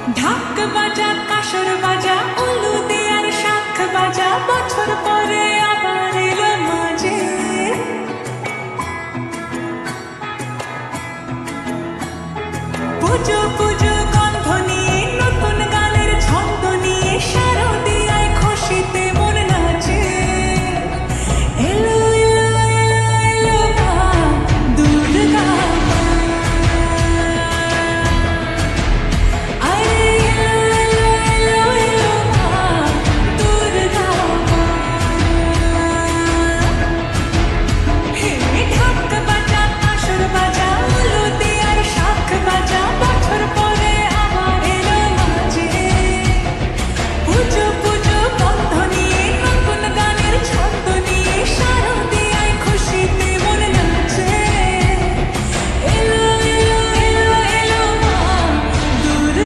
ঢাক বাজা কাসর বাজা উলু দেয়ার শাখ বাজা বছর পরে আবার এলো মাঝে পুজো পুজো